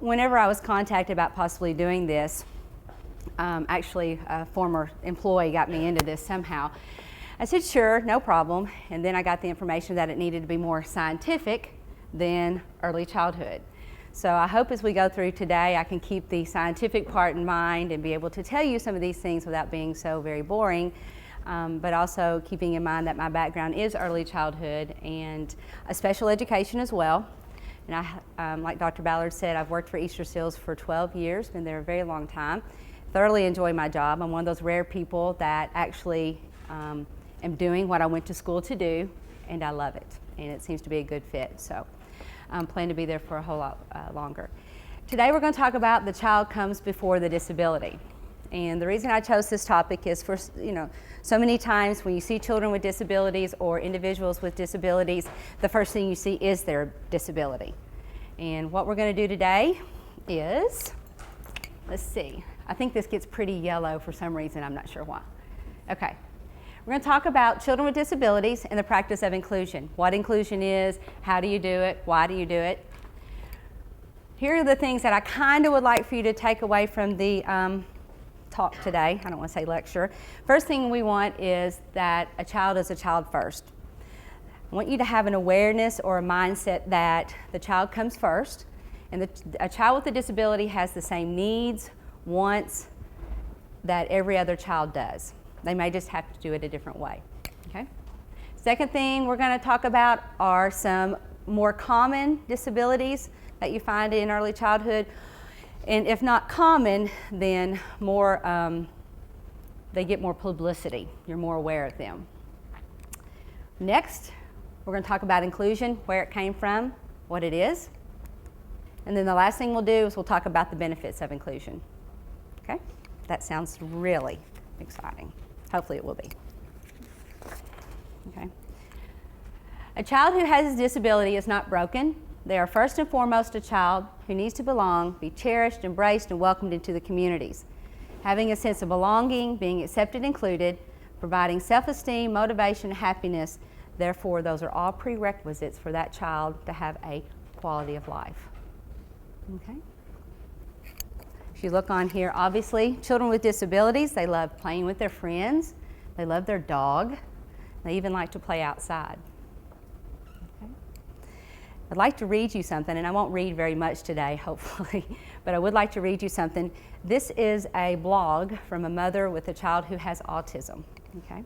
whenever I was contacted about possibly doing this, actually a former employee got me into this somehow. I said, sure, no problem. And then I got the information that it needed to be more scientific than early childhood. So I hope as we go through today, I can keep the scientific part in mind and be able to tell you some of these things without being so very boring, but also keeping in mind that my background is early childhood and a special education as well. And I, like Dr. Ballard said, I've worked for Easter Seals for 12 years, been there a very long time. Thoroughly enjoy my job. I'm one of those rare people that actually am doing what I went to school to do, and I love it. And it seems to be a good fit. So I plan to be there for a whole lot longer. Today we're going to talk about the child comes before the disability. And the reason I chose this topic is for, so many times when you see children with disabilities or individuals with disabilities, the first thing you see is their disability. And what we're going to do today is, let's see, I think this gets pretty yellow for some reason, I'm not sure why. Okay. We're going to talk about children with disabilities and the practice of inclusion. What inclusion is, how do you do it, why do you do it? Here are the things that I kind of would like for you to take away from the talk today. I don't want to say lecture. First thing we want is that a child is a child first. I want you to have an awareness or a mindset that the child comes first, and a child with a disability has the same needs, wants that every other child does. They may just have to do it a different way. Okay? Second thing we're going to talk about are some more common disabilities that you find in early childhood. And if not common, then more, they get more publicity. You're more aware of them. Next, we're going to talk about inclusion, where it came from, what it is. And then the last thing we'll do is we'll talk about the benefits of inclusion. Okay? That sounds really exciting. Hopefully it will be. Okay. A child who has a disability is not broken. They are first and foremost a child who needs to belong, be cherished, embraced, and welcomed into the communities. Having a sense of belonging, being accepted, included, providing self-esteem, motivation, and happiness. Therefore, those are all prerequisites for that child to have a quality of life. Okay. If you look on here, obviously, children with disabilities, they love playing with their friends. They love their dog. They even like to play outside. Okay. I'd like to read you something, and I won't read very much today, hopefully, but I would like to read you something. This is a blog from a mother with a child who has autism, okay?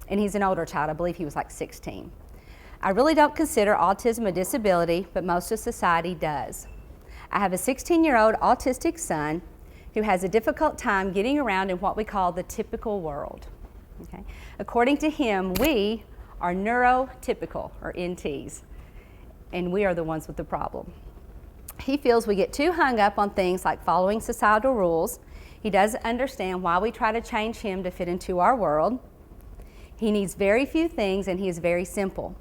And he's an older child. I believe he was like 16. I really don't consider autism a disability, but most of society does. I have a 16-year-old autistic son who has a difficult time getting around in what we call the typical world. Okay? According to him, we are neurotypical, or NTs, and we are the ones with the problem. He feels we get too hung up on things like following societal rules. He doesn't understand why we try to change him to fit into our world. He needs very few things, and he is very simple.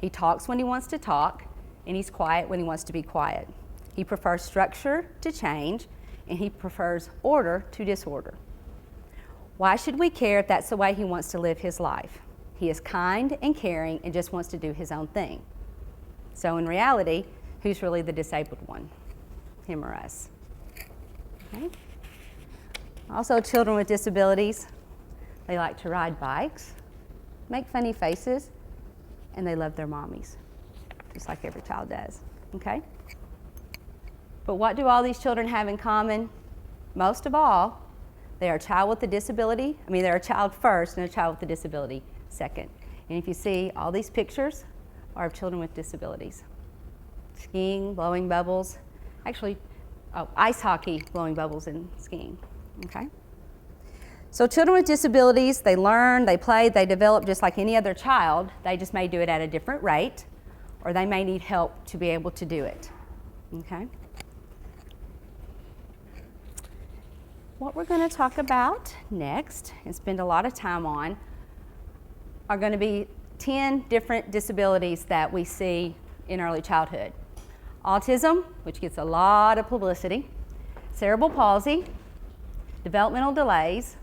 He talks when he wants to talk, and he's quiet when he wants to be quiet. He prefers structure to change, and he prefers order to disorder. Why should we care if that's the way he wants to live his life? He is kind and caring and just wants to do his own thing. So in reality, who's really the disabled one? Him or us? Okay. Also, children with disabilities, they like to ride bikes, make funny faces, and they love their mommies, just like every child does. Okay? But what do all these children have in common? Most of all, they are a child with a disability. They're a child first and a child with a disability second. And if you see, all these pictures are of children with disabilities. Skiing, blowing bubbles, ice hockey, blowing bubbles, and skiing. Okay? So children with disabilities, they learn, they play, they develop just like any other child. They just may do it at a different rate, or they may need help to be able to do it. Okay? What we're going to talk about next and spend a lot of time on are going to be 10 different disabilities that we see in early childhood. Autism, which gets a lot of publicity, cerebral palsy, developmental delays,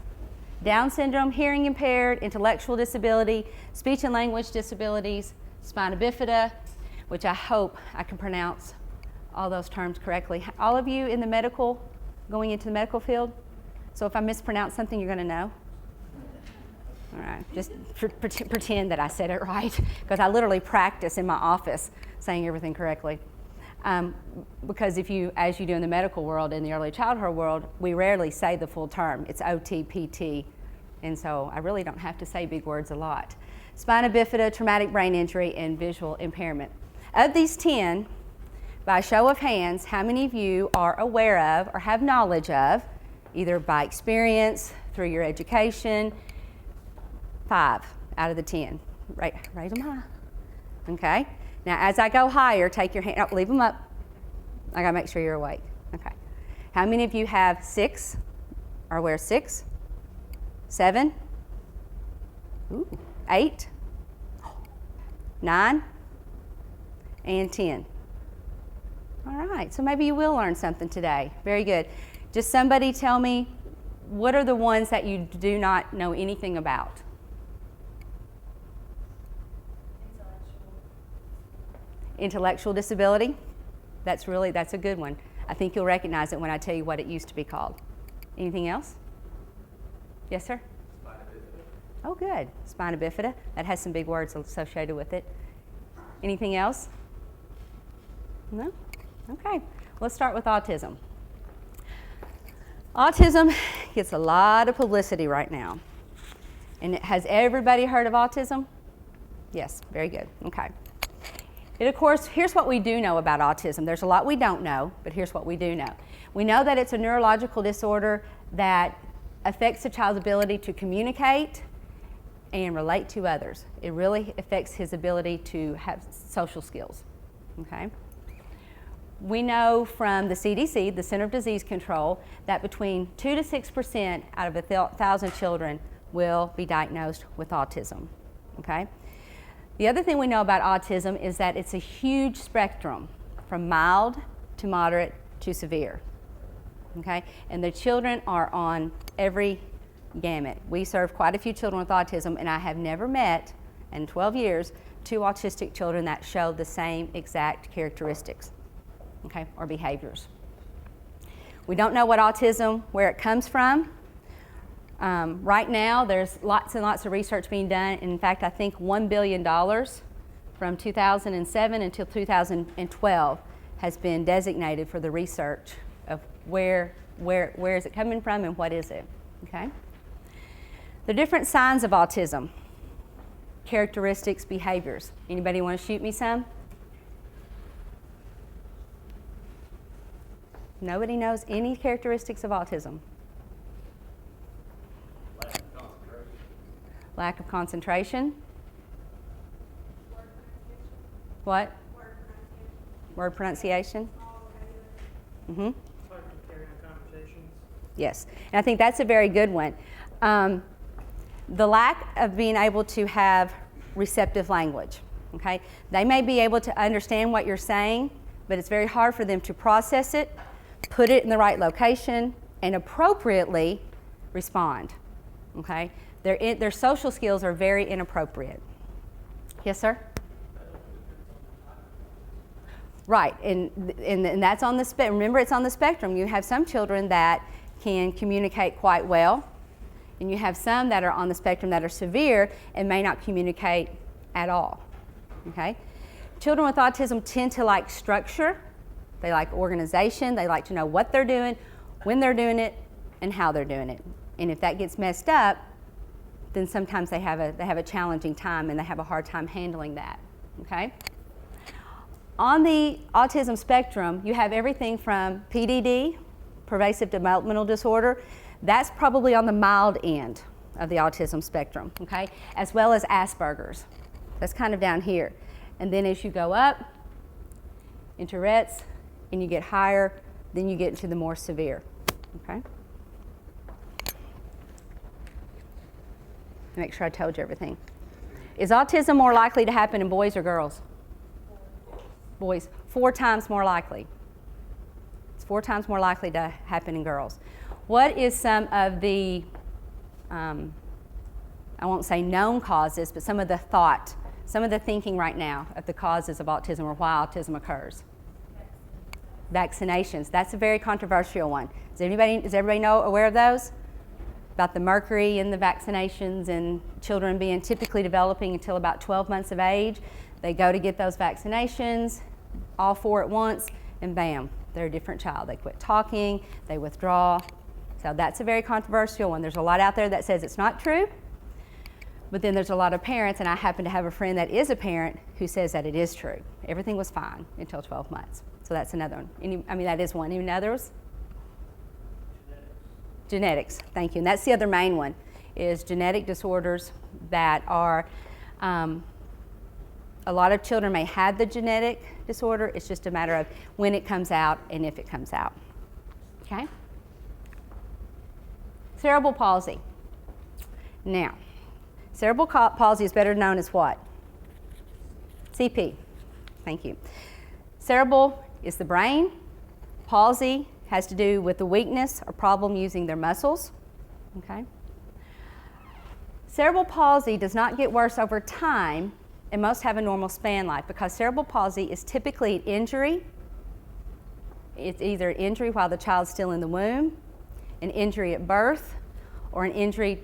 Down syndrome, hearing impaired, intellectual disability, speech and language disabilities, Spina Bifida, which I hope I can pronounce all those terms correctly. All of you in the medical, going into the medical field? So if I mispronounce something, you're going to know? All right, just pretend that I said it right, because I literally practice in my office saying everything correctly. Because as you do in the medical world, in the early childhood world, we rarely say the full term. It's OT, PT, and so I really don't have to say big words a lot. Spina bifida, traumatic brain injury, and visual impairment. Of these 10, by a show of hands, how many of you are aware of or have knowledge of, either by experience, through your education? 5 out of the 10. Raise them high. Okay. Now, as I go higher, take your hand, leave them up. I gotta make sure you're awake. Okay. How many of you have 6? Or aware 6? 7? Ooh. 8? 9? And 10. All right, so maybe you will learn something today. Very good. Just somebody tell me, what are the ones that you do not know anything about? Intellectual disability. That's a good one. I think you'll recognize it when I tell you what it used to be called. Anything else? Yes, sir? Spina bifida. Oh, good. Spina bifida. That has some big words associated with it. Anything else? No? Okay. Let's start with autism. Autism gets a lot of publicity right now. And has everybody heard of autism? Yes, very good. Okay. Of course, here's what we do know about autism. There's a lot we don't know, but here's what we do know. We know that it's a neurological disorder that affects the child's ability to communicate and relate to others. It really affects his ability to have social skills. Okay? We know from the CDC, the Center of Disease Control, that between 2 to 6% out of 1,000 children will be diagnosed with autism. Okay? The other thing we know about autism is that it's a huge spectrum from mild to moderate to severe. Okay? And the children are on every gamut. We serve quite a few children with autism, and I have never met, in 12 years, 2 autistic children that show the same exact characteristics, okay, or behaviors. We don't know what autism, where it comes from. Right now, there's lots and lots of research being done. In fact, I think $1 billion from 2007 until 2012 has been designated for the research of where is it coming from and what is it, okay? The different signs of autism, characteristics, behaviors. Anybody want to shoot me some? Nobody knows any characteristics of autism. Lack of concentration. What? Word pronunciation. Mm-hmm. Hard to carry on conversations. Yes, and I think that's a very good one. The lack of being able to have receptive language. Okay, they may be able to understand what you're saying, but it's very hard for them to process it, put it in the right location, and appropriately respond. Okay, their social skills are very inappropriate. Yes, sir? Right, and that's on the spectrum. Remember, it's on the spectrum. You have some children that can communicate quite well, and you have some that are on the spectrum that are severe and may not communicate at all. Okay? Children with autism tend to like structure. They like organization. They like to know what they're doing, when they're doing it, and how they're doing it. And if that gets messed up, then sometimes they have a challenging time and they have a hard time handling that. Okay? On the autism spectrum, you have everything from PDD, pervasive developmental disorder. That's probably on the mild end of the autism spectrum, okay? As well as Asperger's. That's kind of down here. And then as you go up into Tourette's and you get higher, then you get into the more severe, okay? Make sure I told you everything. Is autism more likely to happen in boys or girls? Boys. 4 times more likely. It's 4 times more likely to happen in girls. What is some of the, I won't say known causes, but some of the thinking right now of the causes of autism or why autism occurs? vaccinations. That's a very controversial one. Does everybody know, aware of those? About the mercury in the vaccinations and children being typically developing until about 12 months of age. They go to get those vaccinations, all 4 at once, and bam, they're a different child. They quit talking, they withdraw. So that's a very controversial one. There's a lot out there that says it's not true, but then there's a lot of parents, and I happen to have a friend that is a parent who says that it is true. Everything was fine until 12 months. So that's another one. That is one. Any others? Genetics, thank you. And that's the other main one, is genetic disorders that are, a lot of children may have the genetic disorder. It's just a matter of when it comes out and if it comes out. Okay? Cerebral palsy. Now, cerebral palsy is better known as what? CP. Thank you. Cerebral is the brain. Palsy has to do with the weakness or problem using their muscles. Okay? Cerebral palsy does not get worse over time and most have a normal span life because cerebral palsy is typically an injury. It's either an injury while the child's still in the womb, an injury at birth, or an injury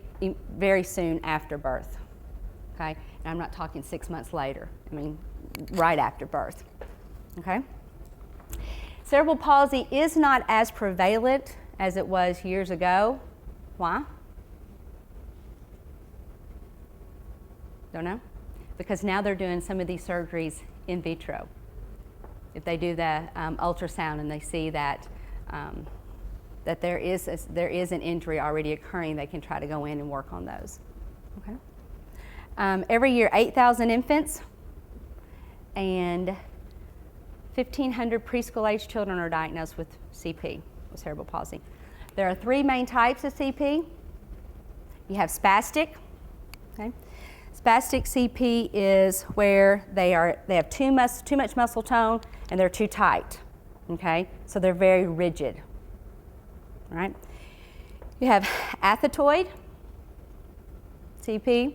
very soon after birth. Okay? And I'm not talking 6 months later. I mean, right after birth. Okay? Cerebral palsy is not as prevalent as it was years ago. Why? Don't know? Because now they're doing some of these surgeries in vitro. If they do the ultrasound and they see that that there is an injury already occurring, they can try to go in and work on those. Okay. Every year, 8,000 infants and 1,500 preschool-age children are diagnosed with CP, with cerebral palsy. There are 3 main types of CP. You have spastic. Okay. Spastic CP is where they have too much muscle tone and they're too tight. Okay, so they're very rigid. All right. You have athetoid CP,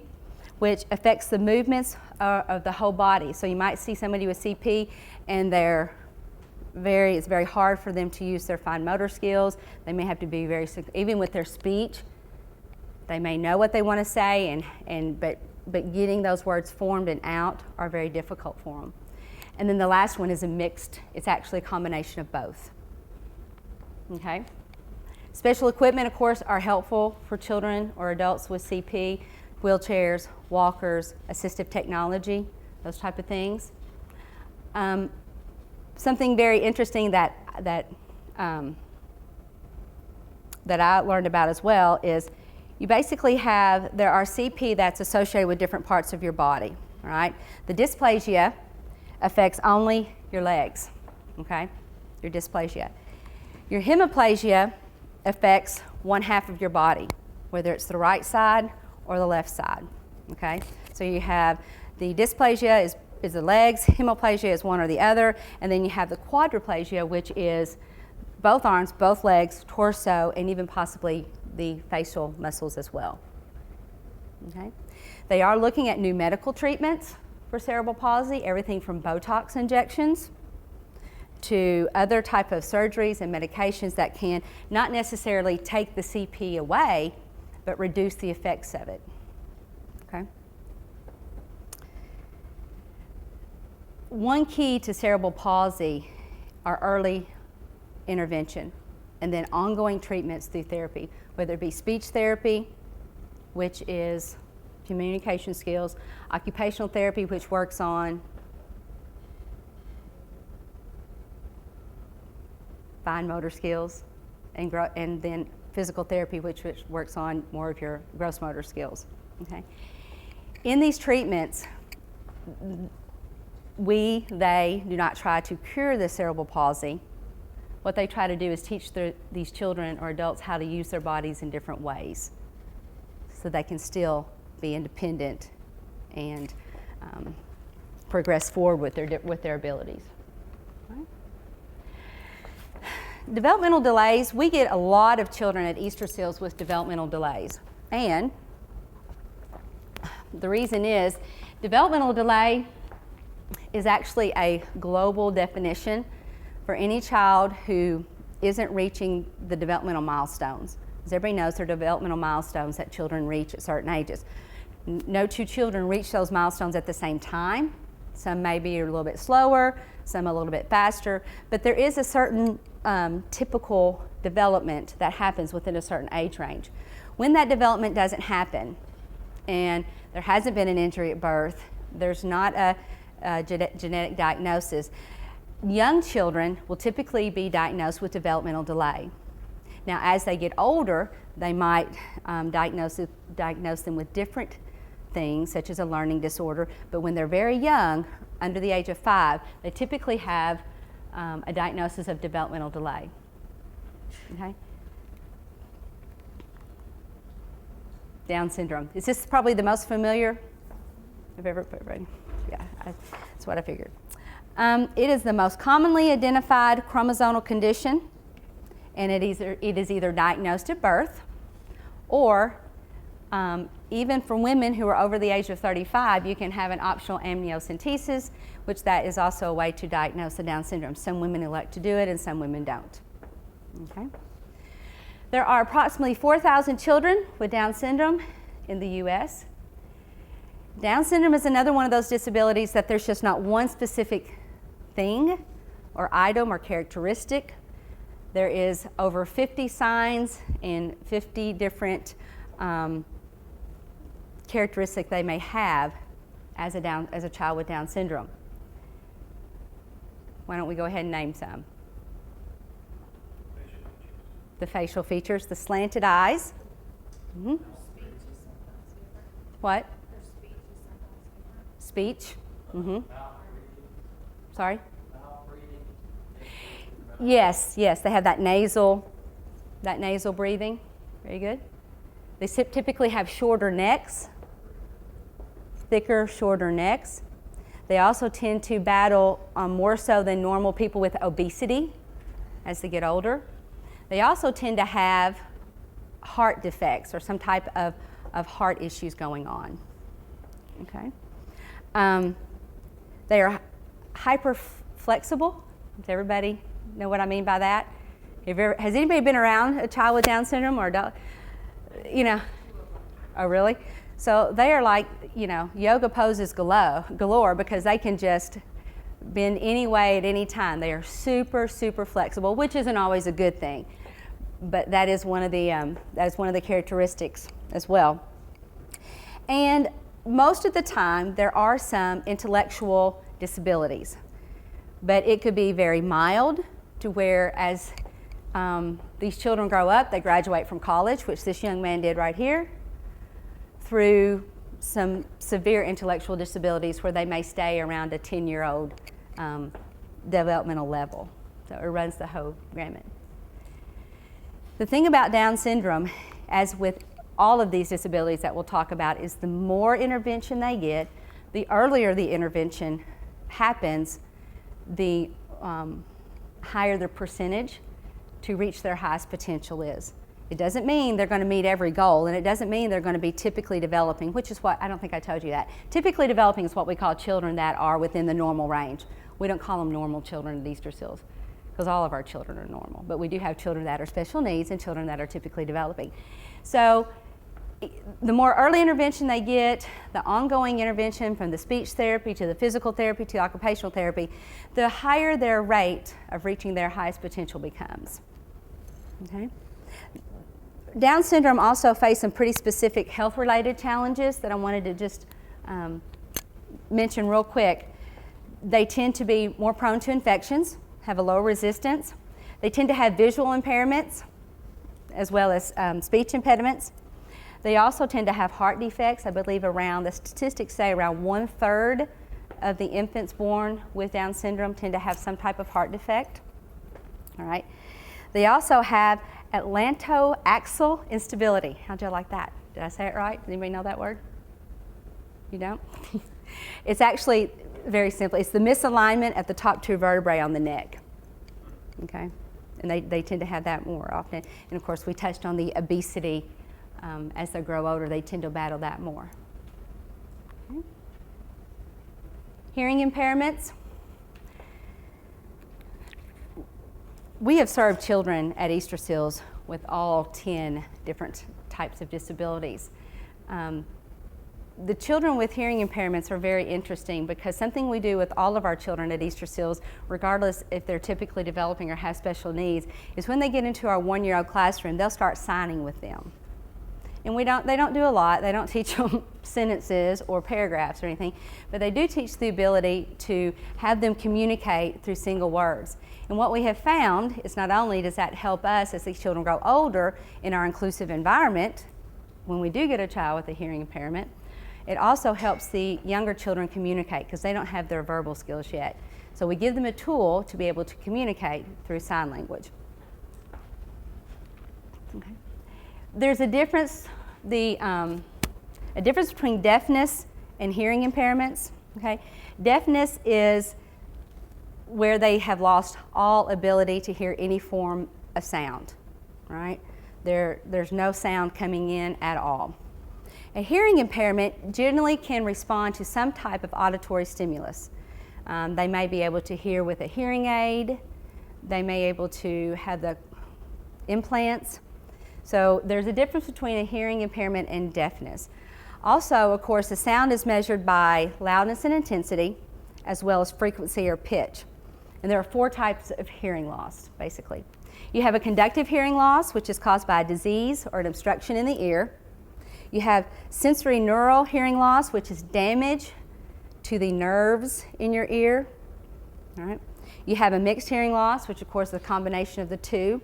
which affects the movements of the whole body. So you might see somebody with CP and it's very hard for them to use their fine motor skills. They may have to be even with their speech, they may know what they want to say, but getting those words formed and out are very difficult for them. And then the last one is it's actually a combination of both. Okay? Special equipment, of course, are helpful for children or adults with CP, wheelchairs, walkers, assistive technology, those type of things. Something very interesting that I learned about as well is you basically there are CP that's associated with different parts of your body, all right? The dysplasia affects only your legs, okay? Your dysplasia. Your hemiplasia affects one half of your body, whether it's the right side or the left side, okay? So you have the dysplasia is the legs, hemiplasia is one or the other, and then you have the quadriplasia, which is both arms, both legs, torso, and even possibly the facial muscles as well. Okay? They are looking at new medical treatments for cerebral palsy, everything from Botox injections to other type of surgeries and medications that can not necessarily take the CP away, but reduce the effects of it. Okay? One key to cerebral palsy are early intervention and then ongoing treatments through therapy, whether it be speech therapy, which is communication skills, occupational therapy, which works on fine motor skills, and then physical therapy, which works on more of your gross motor skills. Okay. In these treatments, they do not try to cure the cerebral palsy. What they try to do is teach these children or adults how to use their bodies in different ways so they can still be independent and progress forward with their abilities. Right. Developmental delays, we get a lot of children at Easter Seals with developmental delays. And the reason is developmental delay is actually a global definition for any child who isn't reaching the developmental milestones. As everybody knows, there are developmental milestones that children reach at certain ages. No two children reach those milestones at the same time. Some may be a little bit slower, some a little bit faster, but there is a certain typical development that happens within a certain age range. When that development doesn't happen, and there hasn't been an injury at birth, there's not a genetic diagnosis, young children will typically be diagnosed with developmental delay. Now, as they get older, they might diagnose them with different things, such as a learning disorder, but when they're very young, under the age of 5, they typically have a diagnosis of developmental delay. Okay? Down syndrome. Is this probably the most familiar I've ever put? Right? Yeah, that's what I figured. It is the most commonly identified chromosomal condition, and it is either diagnosed at birth, or even for women who are over the age of 35, you can have an optional amniocentesis, which that is also a way to diagnose the Down syndrome. Some women elect to do it and some women don't. Okay. There are approximately 4,000 children with Down syndrome in the U.S. Down syndrome is another one of those disabilities that there's just not one specific thing or item or characteristic. There is over 50 signs and 50 different characteristics they may have as a child with Down syndrome. Why don't we go ahead and name some? The facial features, the slanted eyes. Mm-hmm. What? Speech. Mm-hmm. Sorry? Yes, they have that nasal breathing. Very good. They typically have shorter necks, thicker, shorter necks. They also tend to battle more so than normal people with obesity as they get older. They also tend to have heart defects or some type of heart issues going on. Okay. They are hyper flexible. Does everybody know what I mean by that? Has anybody been around a child with Down syndrome or adult? Oh really? So they are like, yoga poses galore because they can just bend any way at any time. They are super, super flexible, which isn't always a good thing, but that is one of the characteristics as well. And most of the time, there are some intellectual disabilities, but it could be very mild to where as these children grow up, they graduate from college, which this young man did right here, through some severe intellectual disabilities where they may stay around a 10-year-old developmental level. So it runs the whole gamut. The thing about Down syndrome, as with all of these disabilities that we'll talk about, is the more intervention they get, the earlier the intervention happens, the higher the percentage to reach their highest potential is. It doesn't mean they're going to meet every goal, and it doesn't mean they're going to be typically developing, which is what, I don't think I told you that. Typically developing is what we call children that are within the normal range. We don't call them normal children at Easter Seals, because all of our children are normal, but we do have children that are special needs and children that are typically developing. So the more early intervention they get, the ongoing intervention from the speech therapy to the physical therapy to occupational therapy, the higher their rate of reaching their highest potential becomes. Okay? Down syndrome also face some pretty specific health-related challenges that I wanted to just mention real quick. They tend to be more prone to infections, have a lower resistance. They tend to have visual impairments as well as speech impediments. They also tend to have heart defects. I believe the statistics say around 1/3 of the infants born with Down syndrome tend to have some type of heart defect. All right. They also have atlantoaxial instability. How'd you like that? Did I say it right? Does anybody know that word? You don't? It's actually very simple. It's the misalignment at the top 2 vertebrae on the neck. Okay? And they tend to have that more often. And of course, we touched on the obesity. As they grow older, they tend to battle that more. Okay. Hearing impairments. We have served children at Easter Seals with all 10 different types of disabilities. The children with hearing impairments are very interesting because something we do with all of our children at Easter Seals, regardless if they're typically developing or have special needs, is when they get into our one-year-old classroom, they'll start signing with them. And they don't do a lot. They don't teach them sentences or paragraphs or anything, but they do teach the ability to have them communicate through single words. And what we have found is not only does that help us as these children grow older in our inclusive environment, when we do get a child with a hearing impairment, it also helps the younger children communicate because they don't have their verbal skills yet. So we give them a tool to be able to communicate through sign language. Okay. There's a difference, a difference between deafness and hearing impairments. Okay. Deafness is where they have lost all ability to hear any form of sound, right? There's no sound coming in at all. A hearing impairment generally can respond to some type of auditory stimulus. They may be able to hear with a hearing aid. They may be able to have the implants. So there's a difference between a hearing impairment and deafness. Also, of course, the sound is measured by loudness and intensity, as well as frequency or pitch. And there are 4 types of hearing loss, basically. You have a conductive hearing loss, which is caused by a disease or an obstruction in the ear. You have sensory neural hearing loss, which is damage to the nerves in your ear. All right. You have a mixed hearing loss, which of course is a combination of the two.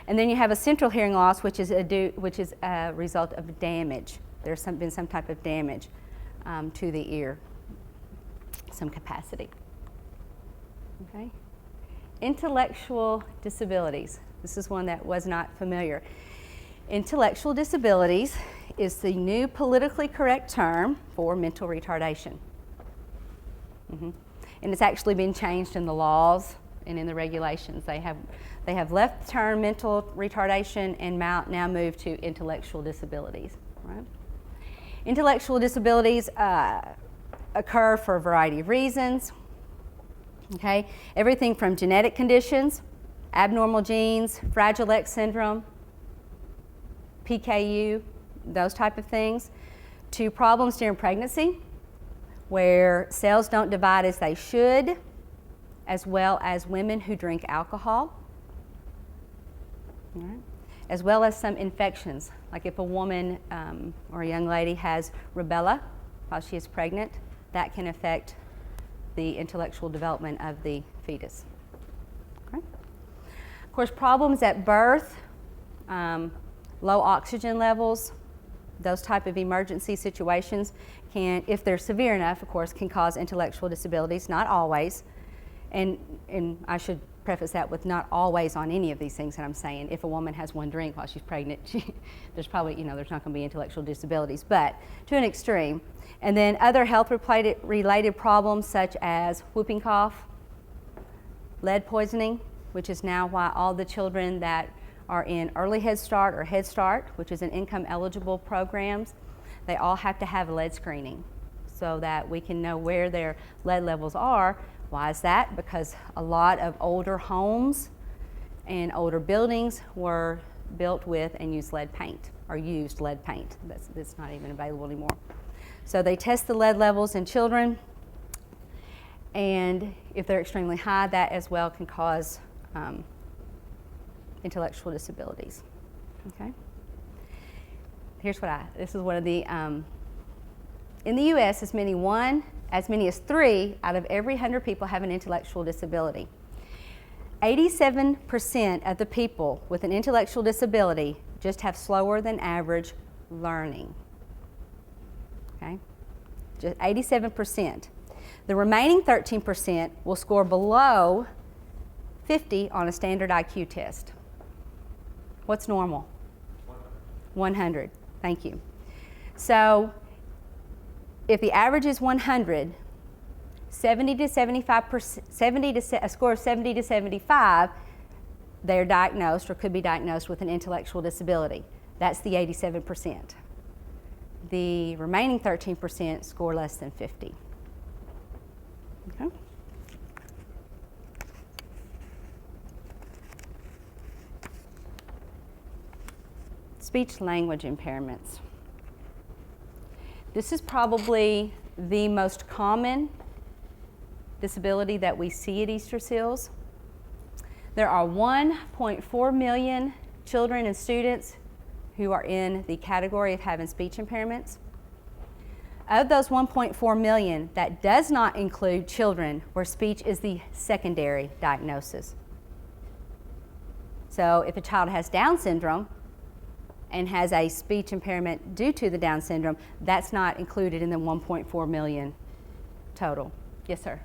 And then you have a central hearing loss, which is a result of damage. There's been some type of damage to the ear, some capacity. Okay. Intellectual disabilities. This is one that was not familiar. Intellectual disabilities is the new politically correct term for mental retardation. And it's actually been changed in the laws and in the regulations. They have left the term mental retardation and now moved to intellectual disabilities. Right? Intellectual disabilities occur for a variety of reasons. Okay, everything from genetic conditions, abnormal genes, Fragile X syndrome, PKU, those type of things, to problems during pregnancy where cells don't divide as they should, as well as women who drink alcohol, right, as well as some infections. Like if a woman or a young lady has rubella while she is pregnant, that can affect the intellectual development of the fetus. Okay. Of course, problems at birth, low oxygen levels, those type of emergency situations can, if they're severe enough, of course, can cause intellectual disabilities, not always. And I should preface that with not always on any of these things that I'm saying. If a woman has one drink while she's pregnant, there's probably, there's not going to be intellectual disabilities, but to an extreme. And then other health-related problems such as whooping cough, lead poisoning, which is now why all the children that are in early Head Start or Head Start, which is an income-eligible programs, they all have to have a lead screening so that we can know where their lead levels are. Why is that? Because a lot of older homes and older buildings were built with and used lead paint, or used lead paint. That's not even available anymore. So they test the lead levels in children, and if they're extremely high, that as well can cause intellectual disabilities. Okay. Here's this is one of the, in the U.S., as many as 3 out of every 100 people have an intellectual disability. 87% of the people with an intellectual disability just have slower than average learning. Okay? Just 87%. The remaining 13% will score below 50 on a standard IQ test. What's normal? 100. Thank you. So if the average is 100, 70 to 75%, a score of 70 to 75, they're diagnosed or could be diagnosed with an intellectual disability. That's the 87%. The remaining 13% score less than 50. Okay. Speech language impairments. This is probably the most common disability that we see at Easter Seals. There are 1.4 million children and students who are in the category of having speech impairments. Of those 1.4 million, that does not include children where speech is the secondary diagnosis. So if a child has Down syndrome and has a speech impairment due to the Down syndrome, that's not included in the 1.4 million total. Yes, sir.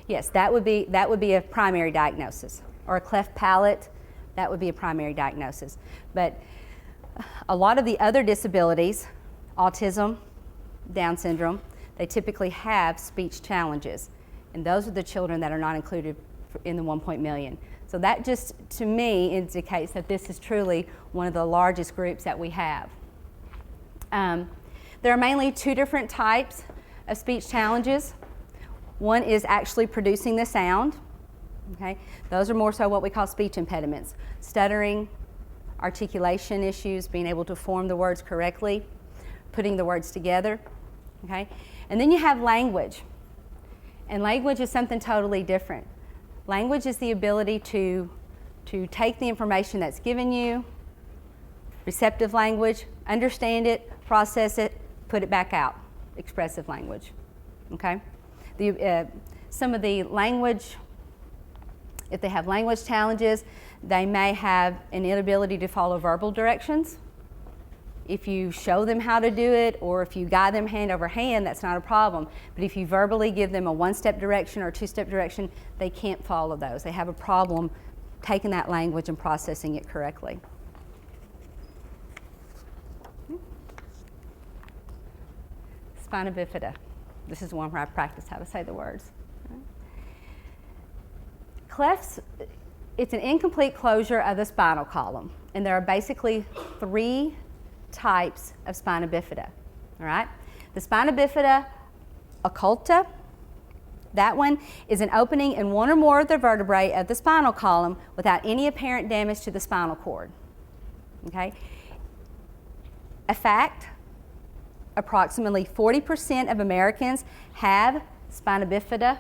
Yes, that would be a primary diagnosis. Or a cleft palate, that would be a primary diagnosis. But a lot of the other disabilities, autism, Down syndrome, they typically have speech challenges. And those are the children that are not included in the 1 million. So that just, to me, indicates that this is truly one of the largest groups that we have. There are mainly two different types of speech challenges. One is actually producing the sound. Okay? Those are more so what we call speech impediments. Stuttering, articulation issues, being able to form the words correctly, putting the words together. Okay? And then you have language. And language is something totally different. Language is the ability to take the information that's given you, receptive language, understand it, process it, put it back out, expressive language. Okay? Some of the language, if they have language challenges, they may have an inability to follow verbal directions. If you show them how to do it, or if you guide them hand over hand, that's not a problem. But if you verbally give them a one-step direction or a two-step direction, they can't follow those. They have a problem taking that language and processing it correctly. Spina Bifida. This is one where I practice how to say the words. Clefts, it's an incomplete closure of the spinal column, and there are basically three types of spina bifida. All right? The spina bifida occulta, that one is an opening in one or more of the vertebrae of the spinal column without any apparent damage to the spinal cord. Okay? A fact, approximately 40% of Americans have spina bifida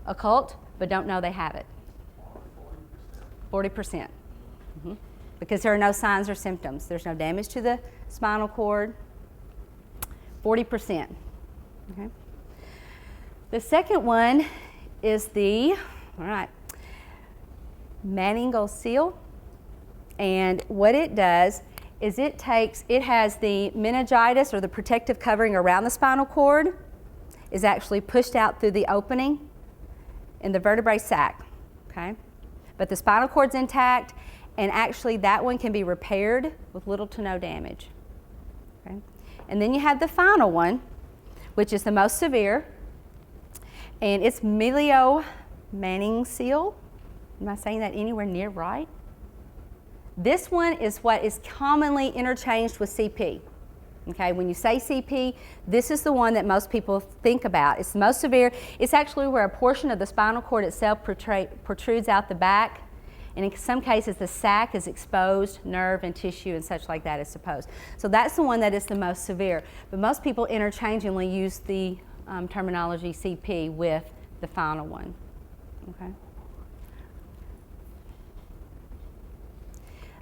occult, but don't know they have it. 40%. Mm-hmm. Because there are no signs or symptoms. There's no damage to the spinal cord. 40%. Okay. The second one is Manningal seal. And what it does is it has the meningitis, or the protective covering around the spinal cord, is actually pushed out through the opening in the vertebrae sac. Okay? But the spinal cord's intact, and actually that one can be repaired with little to no damage. Okay? And then you have the final one, which is the most severe, and it's Manning seal. Am I saying that anywhere near right? This one is what is commonly interchanged with CP. Okay, when you say CP, this is the one that most people think about. It's the most severe. It's actually where a portion of the spinal cord itself protrudes out the back, and in some cases the sac is exposed, nerve and tissue and such like that is supposed. So that's the one that is the most severe. But most people interchangeably use the terminology CP with the final one. Okay.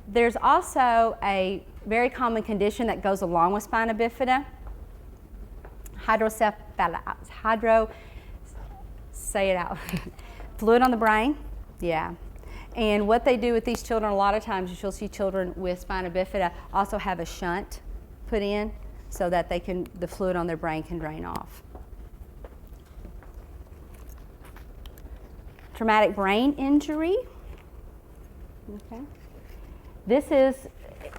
There's also a very common condition that goes along with spina bifida, say it out, fluid on the brain, yeah. And what they do with these children, a lot of times you'll see children with spina bifida also have a shunt put in so that the fluid on their brain can drain off. Traumatic brain injury, okay. This is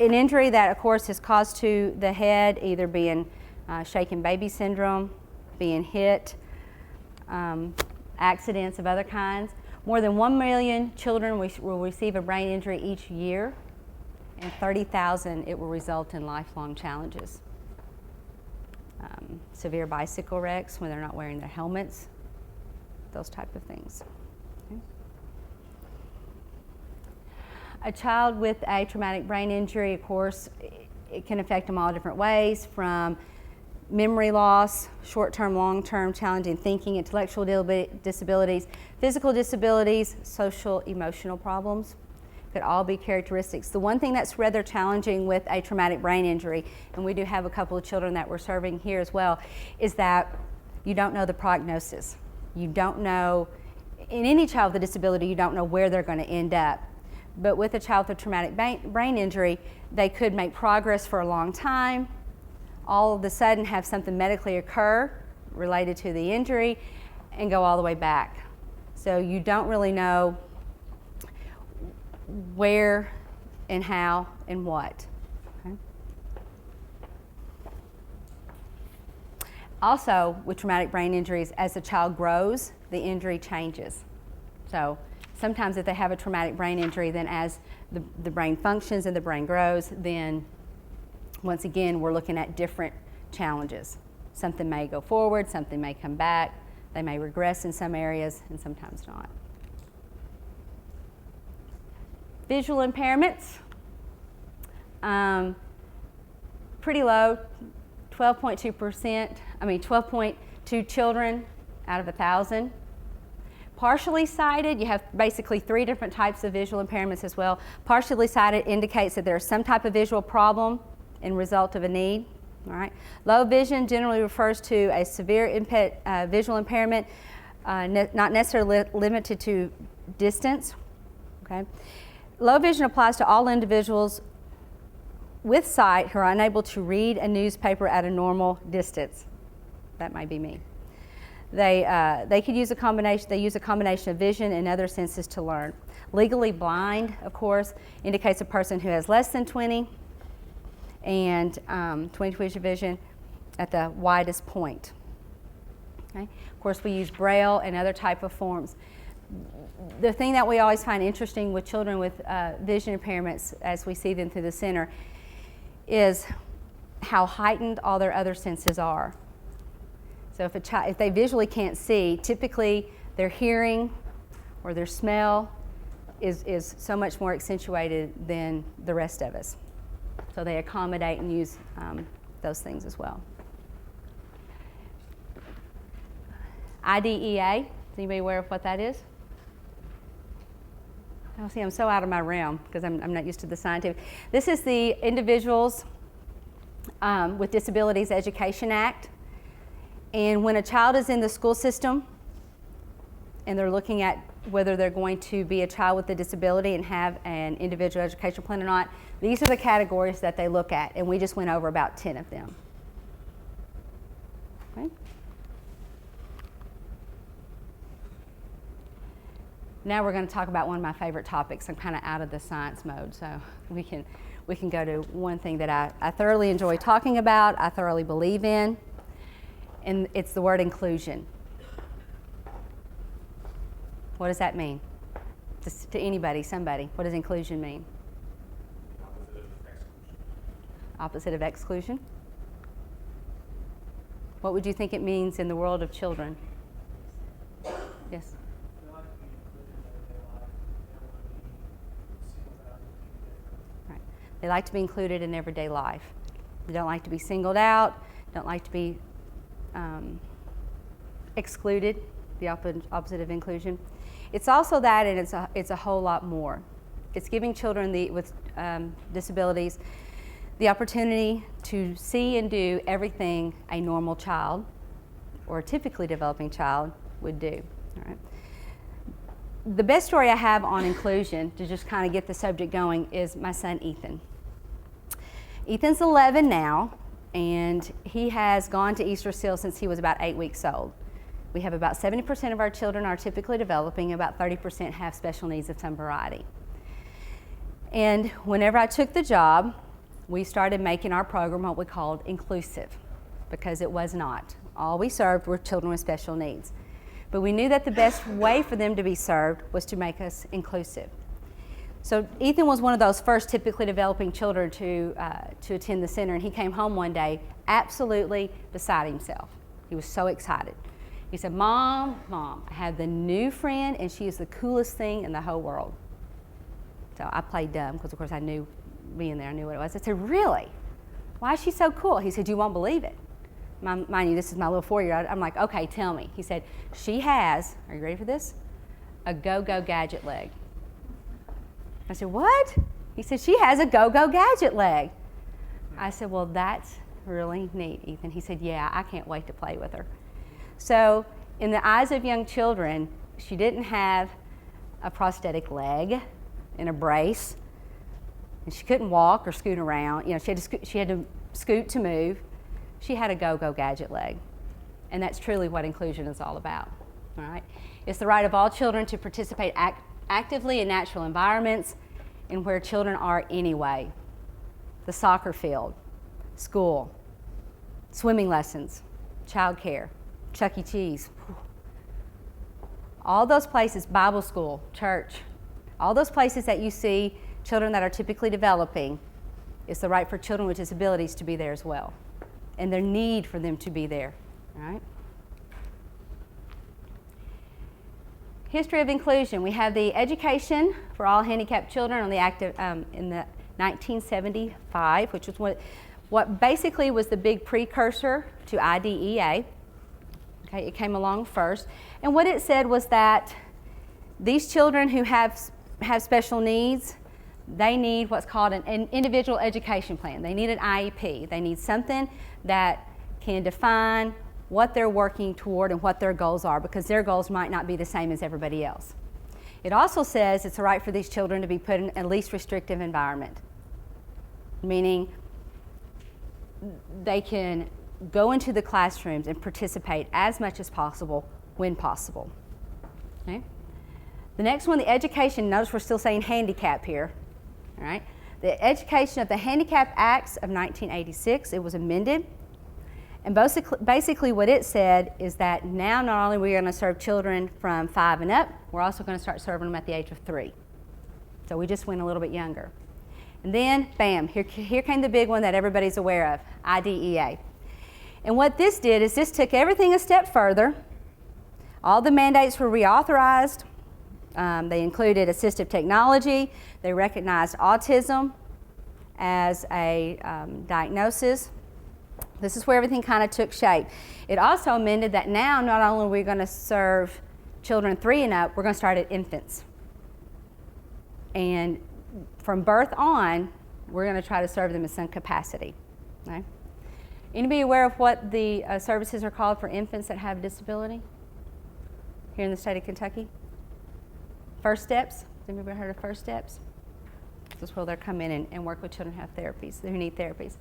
an injury that, of course, is caused to the head, either being shaken baby syndrome, being hit, accidents of other kinds. More than 1 million children will receive a brain injury each year, and 30,000 it will result in lifelong challenges. Severe bicycle wrecks when they're not wearing their helmets, those type of things. Okay. A child with a traumatic brain injury, of course, it can affect them all different ways, from memory loss, short-term, long-term challenging thinking, intellectual disabilities, physical disabilities, social, emotional problems. Could all be characteristics. The one thing that's rather challenging with a traumatic brain injury, and we do have a couple of children that we're serving here as well, is that you don't know the prognosis. You don't know, in any child with a disability, you don't know where they're going to end up. But with a child with a traumatic brain injury, they could make progress for a long time, all of a sudden have something medically occur related to the injury, and go all the way back. So you don't really know where and how and what. Okay? Also, with traumatic brain injuries, as the child grows, the injury changes. So sometimes if they have a traumatic brain injury, then as the brain functions and the brain grows, then once again, we're looking at different challenges. Something may go forward, something may come back, they may regress in some areas, and sometimes not. Visual impairments, pretty low, 12.2 children out of 1,000. Partially sighted, you have basically 3 different types of visual impairments as well. Partially sighted indicates that there's some type of visual problem in result of a need. All right. Low vision generally refers to a severe visual impairment, not necessarily limited to distance. Okay. Low vision applies to all individuals with sight who are unable to read a newspaper at a normal distance. That might be me. They could use a combination. They use a combination of vision and other senses to learn. Legally blind, of course, indicates a person who has less than 20 and 20 degrees of vision at the widest point. Okay? Of course, we use Braille and other type of forms. The thing that we always find interesting with children with vision impairments, as we see them through the center, is how heightened all their other senses are. So if they visually can't see, typically their hearing or their smell is so much more accentuated than the rest of us. So they accommodate and use those things as well. IDEA, is anybody aware of what that is? Oh, see, I'm so out of my realm because I'm not used to the scientific. This is the Individuals with Disabilities Education Act. And when a child is in the school system and they're looking at whether they're going to be a child with a disability and have an individual education plan or not, these are the categories that they look at, and we just went over about 10 of them. Okay. Now we're going to talk about one of my favorite topics. I'm kind of out of the science mode, so we can go to one thing that I thoroughly enjoy talking about, I thoroughly believe in, and it's the word inclusion. What does that mean? Just to anybody, somebody, what does inclusion mean? Opposite of exclusion. What would you think it means in the world of children? Yes? Right. They like to be included in everyday life. They don't like to be singled out, don't like to be excluded, the opposite of inclusion. It's also that, and it's a whole lot more. It's giving children with disabilities the opportunity to see and do everything a normal child or a typically developing child would do. All right. The best story I have on inclusion, to just kind of get the subject going, is my son Ethan. Ethan's 11 now, and he has gone to Easter Seal since he was about 8 weeks old. We have about 70% of our children are typically developing, about 30% have special needs of some variety. And whenever I took the job, we started making our program what we called inclusive, because it was not. All we served were children with special needs. But we knew that the best way for them to be served was to make us inclusive. So Ethan was one of those first typically developing children to attend the center, and he came home one day absolutely beside himself. He was so excited. He said, Mom, I have the new friend, and she is the coolest thing in the whole world. So I played dumb because, of course, I knew, being there, I knew what it was. I said, really? Why is she so cool? He said, you won't believe it. Mind you, this is my little 4-year-old. I'm like, okay, tell me. He said, she has, are you ready for this? A go-go gadget leg. I said, what? He said, she has a go-go gadget leg. I said, well, that's really neat, Ethan. He said, yeah, I can't wait to play with her. So in the eyes of young children, she didn't have a prosthetic leg in a brace, and she couldn't walk or scoot around. You know, she had to scoot to move. She had a go-go gadget leg, and that's truly what inclusion is all about. All right, it's the right of all children to participate actively in natural environments and where children are anyway. The soccer field, school, swimming lessons, childcare, Chuck E. Cheese. All those places, Bible school, church, all those places that you see children that are typically developing, it's the right for children with disabilities to be there as well, and their need for them to be there. All right. History of inclusion. We have the Education for All Handicapped Children on the active in the 1975, which was what basically was the big precursor to IDEA. Okay, it came along first, and what it said was that these children who have special needs, they need what's called an individual education plan. They need an IEP. They need something that can define what they're working toward and what their goals are, because their goals might not be the same as everybody else. It also says it's a right for these children to be put in a least restrictive environment, meaning they can go into the classrooms and participate as much as possible when possible. Okay? The next one, the education, notice we're still saying handicap here. All right? The Education of the Handicap Acts of 1986, it was amended. And basically what it said is that now not only are we going to serve children from 5 and up, we're also going to start serving them at the age of 3. So we just went a little bit younger. And then, bam, here came the big one that everybody's aware of, IDEA. And what this did is this took everything a step further. All the mandates were reauthorized. They included assistive technology. They recognized autism as a diagnosis. This is where everything kind of took shape. It also amended that now not only are we going to serve children 3 and up, we're going to start at infants. And from birth on, we're going to try to serve them in some capacity. Okay? Anybody aware of what the services are called for infants that have disability here in the state of Kentucky? First Steps. Has anybody heard of First Steps? This is where they'll come in and work with children who have therapies, who need therapies.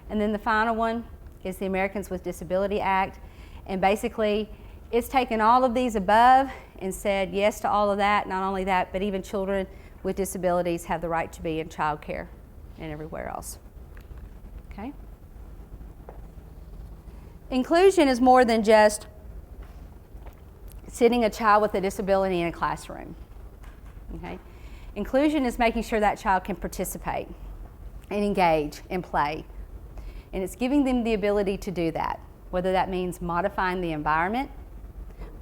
And then the final one is the Americans with Disability Act. And basically, it's taken all of these above and said yes to all of that. Not only that, but even children with disabilities have the right to be in child care and everywhere else. Okay? Inclusion is more than just sitting a child with a disability in a classroom. Okay? Inclusion is making sure that child can participate and engage and play. And it's giving them the ability to do that, whether that means modifying the environment,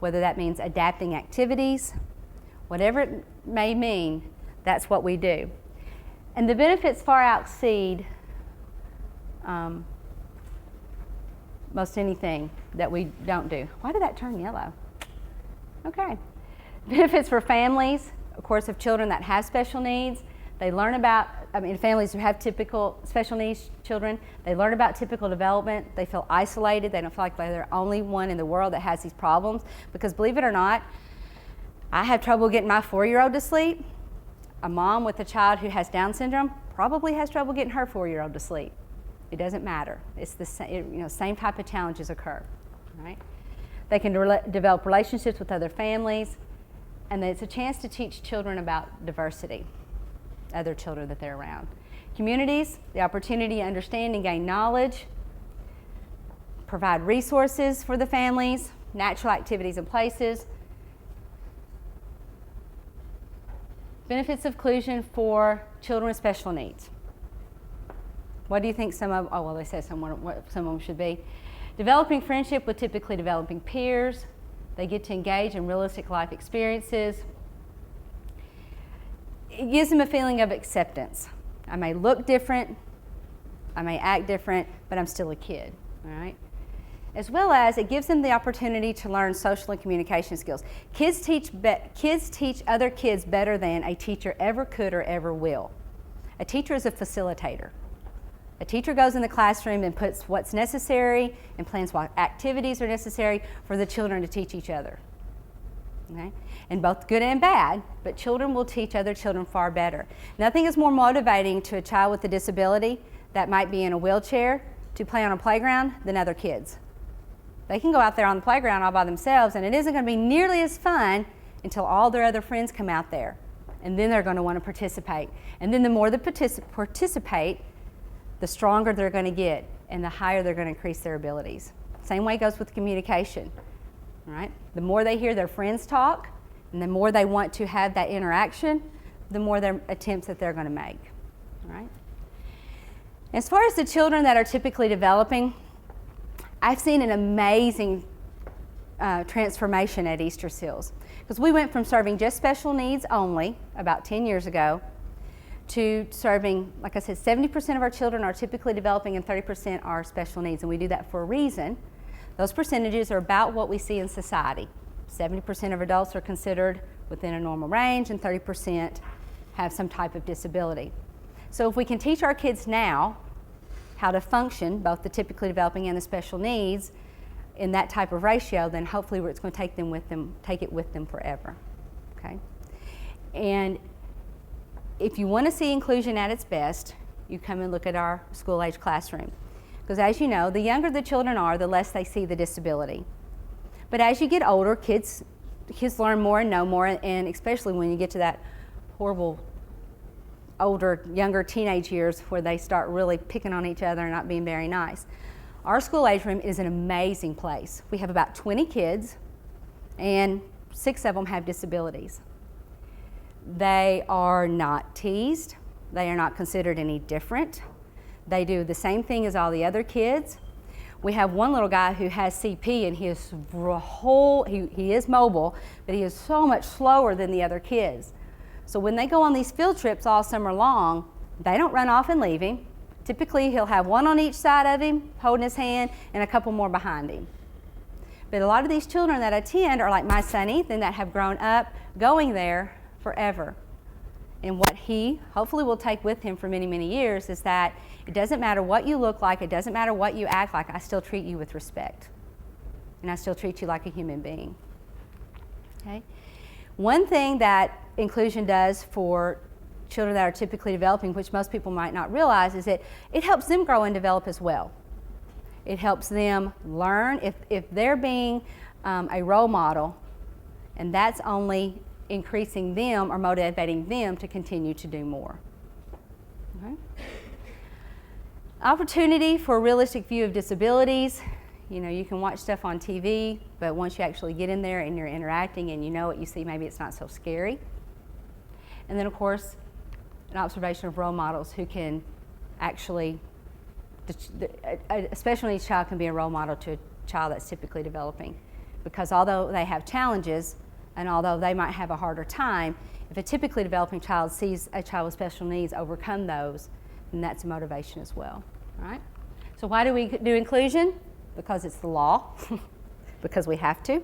whether that means adapting activities, whatever it may mean, that's what we do. And the benefits far exceed most anything that we don't do. Why did that turn yellow? Okay. Benefits for families, of course, of children that have special needs. They learn about, families who have typical special needs children, they learn about typical development. They feel isolated. They don't feel like they're the only one in the world that has these problems. Because believe it or not, I have trouble getting my 4-year-old to sleep. A mom with a child who has Down syndrome probably has trouble getting her 4-year-old to sleep. It doesn't matter. It's the same type of challenges occur. Right? They can develop relationships with other families, and it's a chance to teach children about diversity, other children that they're around. Communities, the opportunity to understand and gain knowledge, provide resources for the families, natural activities and places. Benefits of inclusion for children with special needs. What do you think they said what some of them should be. Developing friendship with typically developing peers. They get to engage in realistic life experiences. it gives them a feeling of acceptance. I may look different, I may act different, but I'm still a kid, all right? As well as it gives them the opportunity to learn social and communication skills. Kids teach other kids better than a teacher ever could or ever will. A teacher is a facilitator. A teacher goes in the classroom and puts what's necessary and plans what activities are necessary for the children to teach each other. Okay? And both good and bad, but children will teach other children far better. Nothing is more motivating to a child with a disability that might be in a wheelchair to play on a playground than other kids. They can go out there on the playground all by themselves, and it isn't going to be nearly as fun until all their other friends come out there. And then they're going to want to participate. And then the more they participate, the stronger they're going to get, and the higher they're going to increase their abilities. Same way goes with communication. All right? The more they hear their friends talk, and the more they want to have that interaction, the more their attempts that they're going to make. All right? As far as the children that are typically developing, I've seen an amazing transformation at Easter Seals, because we went from serving just special needs only about 10 years ago to serving, like I said, 70% of our children are typically developing and 30% are special needs, and we do that for a reason. Those percentages are about what we see in society. 70% of adults are considered within a normal range and 30% have some type of disability. So if we can teach our kids now how to function, both the typically developing and the special needs, in that type of ratio, then hopefully it's going to take it with them forever. Okay? And if you want to see inclusion at its best, you come and look at our school-age classroom. Because as you know, the younger the children are, the less they see the disability. But as you get older, kids learn more and know more, and especially when you get to that horrible younger teenage years where they start really picking on each other and not being very nice. Our school age room is an amazing place. We have about 20 kids, and 6 of them have disabilities. They are not teased. They are not considered any different. They do the same thing as all the other kids. We have one little guy who has CP, and he is mobile, but he is so much slower than the other kids. So when they go on these field trips all summer long, they don't run off and leave him. Typically, he'll have one on each side of him, holding his hand, and a couple more behind him. But a lot of these children that attend are like my son Ethan, that have grown up going there forever. And what he hopefully will take with him for many, many years is that it doesn't matter what you look like, it doesn't matter what you act like, I still treat you with respect. And I still treat you like a human being. Okay? One thing that inclusion does for children that are typically developing, which most people might not realize, is that it helps them grow and develop as well. It helps them learn if they're being a role model, and that's only increasing them or motivating them to continue to do more. Okay. Opportunity for a realistic view of disabilities. You know, you can watch stuff on TV, but once you actually get in there and you're interacting and you know what you see, maybe it's not so scary. And then, of course, an observation of role models who can actually, a special needs child can be a role model to a child that's typically developing. Because although they have challenges, and although they might have a harder time, if a typically developing child sees a child with special needs overcome those, then that's a motivation as well. All right? So why do we do inclusion? Because it's the law, because we have to.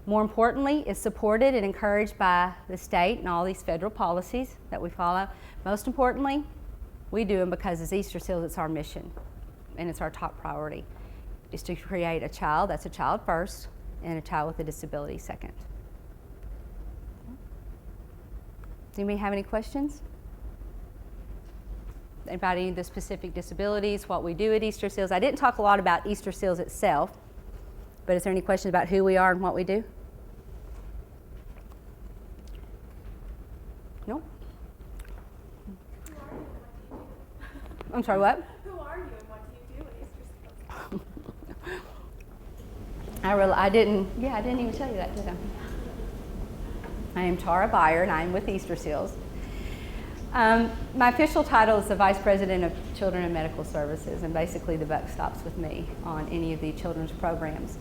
More importantly, it's supported and encouraged by the state and all these federal policies that we follow. Most importantly, we do them because as Easter Seals, it's our mission, and it's our top priority, is to create a child that's a child first, and a child with a disability second. Does anybody have any questions? Anybody the specific disabilities, what we do at Easter Seals? I didn't talk a lot about Easter Seals itself, but is there any questions about who we are and what we do? No? I'm sorry, what? Who are you and what do you do at Easter Seals? I didn't even tell you that, did I? I am Tara Beyer, and I'm with Easter Seals. My official title is the Vice President of Children and Medical Services, and basically the buck stops with me on any of the children's programs.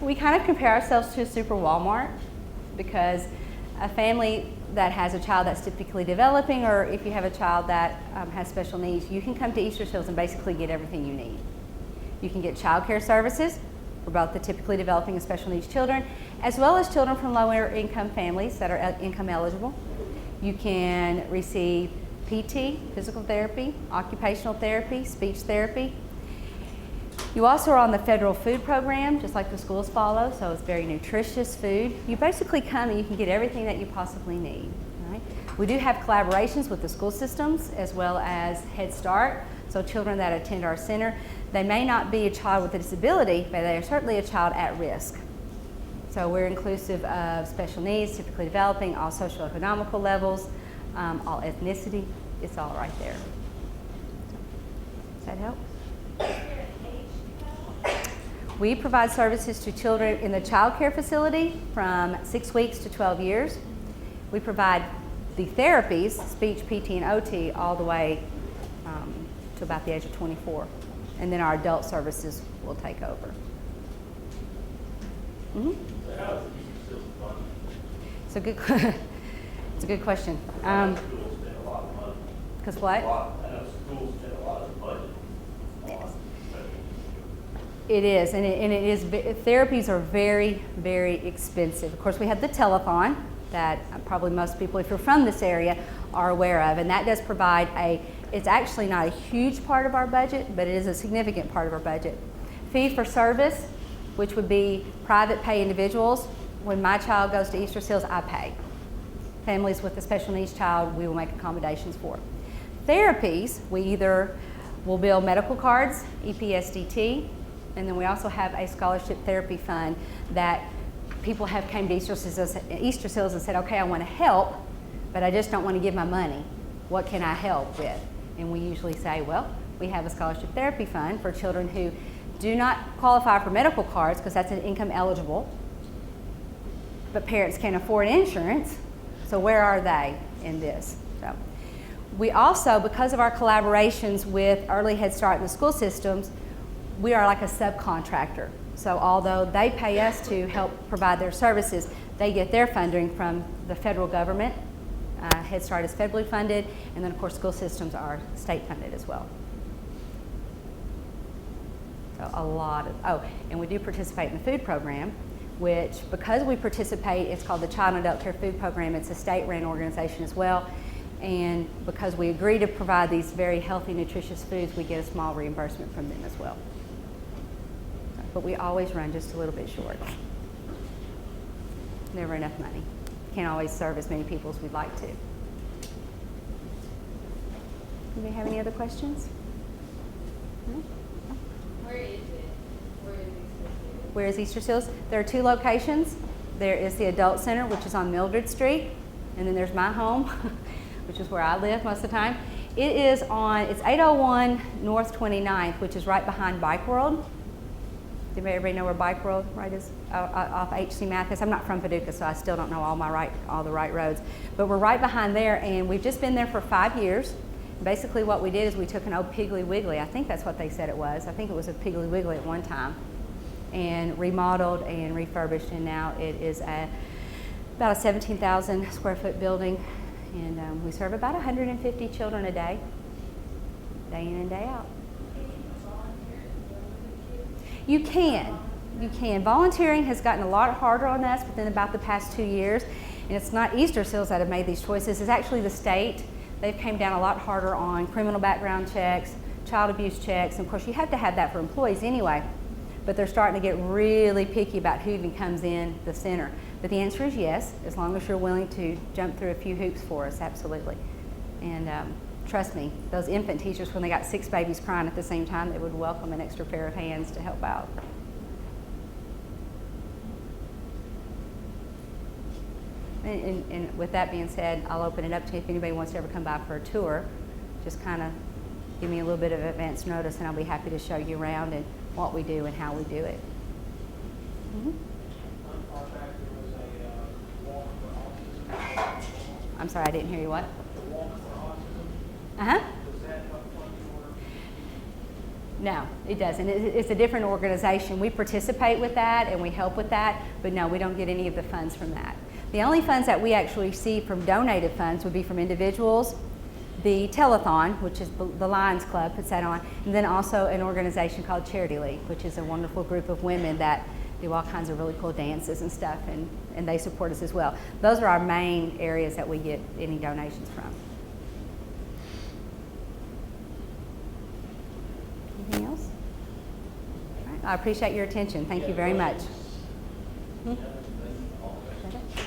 We kind of compare ourselves to a super Walmart because a family that has a child that's typically developing, or if you have a child that has special needs, you can come to Easter Seals and basically get everything you need. You can get child care services for both the typically developing and special needs children, as well as children from lower income families that are income eligible. You can receive PT, physical therapy, occupational therapy, speech therapy. You also are on the federal food program, just like the schools follow, so it's very nutritious food. You basically come and you can get everything that you possibly need. Right? We do have collaborations with the school systems as well as Head Start, so children that attend our center, they may not be a child with a disability, but they are certainly a child at risk. So we're inclusive of special needs, typically developing, all socioeconomical levels, all ethnicity. It's all right there. Does that help? We provide services to children in the child care facility from 6 weeks to 12 years. We provide the therapies, speech, PT, and OT, all the way to about the age of 24. And then our adult services will take over. Mm-hmm. So how is the Easter Seals funded? It's a good question. I know schools spend a lot of money. Because what? I know schools spend a lot of budget. Yes. It is, and it is. Therapies are very, very expensive. Of course, we have the telethon that probably most people, if you're from this area, are aware of, and that does provide it's actually not a huge part of our budget, but it is a significant part of our budget. Fee for service, which would be private pay individuals. When my child goes to Easter Seals, I pay. Families with a special needs child, we will make accommodations for. Therapies, we either will bill medical cards, EPSDT, and then we also have a scholarship therapy fund that people have came to Easter Seals and said, okay, I want to help, but I just don't want to give my money. What can I help with? And we usually say, well, we have a scholarship therapy fund for children who do not qualify for medical cards because that's an income eligible, but parents can't afford insurance. So where are they in this? So we also, because of our collaborations with Early Head Start and the school systems, we are like a subcontractor. So although they pay us to help provide their services, they get their funding from the federal government. Head Start is federally funded, and then of course school systems are state funded as well. So a lot of, and we do participate in the food program, which because we participate, it's called the Child and Adult Care Food Program. It's a state-run organization as well. And because we agree to provide these very healthy, nutritious foods, we get a small reimbursement from them as well. But we always run just a little bit short. Never enough money. Can't always serve as many people as we'd like to. Do we have any other questions? No? Where is it? Where is Easter Seals? There are 2 locations. There is the Adult Center, which is on Mildred Street, and then there's my home, which is where I live most of the time. It's 801 North 29th, which is right behind Bike World. Does everybody know where Bike World right is? Off H.C. Mathis. I'm not from Paducah, so I still don't know all the right roads. But we're right behind there, and we've just been there for 5 years. Basically what we did is we took an old Piggly Wiggly, I think that's what they said it was. I think it was a Piggly Wiggly at one time, and remodeled and refurbished, and now it is about a 17,000 square foot building, and we serve about 150 children a day in and day out. You can. Volunteering has gotten a lot harder on us within about the past 2 years, and it's not Easter Seals that have made these choices, it's actually the state. They've came down a lot harder on criminal background checks, child abuse checks, and of course you have to have that for employees anyway, but they're starting to get really picky about who even comes in the center. But the answer is yes, as long as you're willing to jump through a few hoops for us, absolutely. And trust me, those infant teachers, when they got 6 babies crying at the same time, they would welcome an extra pair of hands to help out. And with that being said, I'll open it up to you if anybody wants to ever come by for a tour. Just kind of give me a little bit of advance notice, and I'll be happy to show you around and what we do and how we do it. Mm-hmm. I'm sorry, I didn't hear you. What? Uh-huh. No, it doesn't. It's a different organization. We participate with that and we help with that, but no, we don't get any of the funds from that. The The only funds that we actually receive from donated funds would be from individuals, the telethon, which is the Lions Club puts that on, and then also an organization called Charity League, which is a wonderful group of women that do all kinds of really cool dances and stuff, and they support us as well. Those are our main areas that we get any donations from. Anything else? All right, I appreciate your attention. Thank you very much. Hmm? Is that it?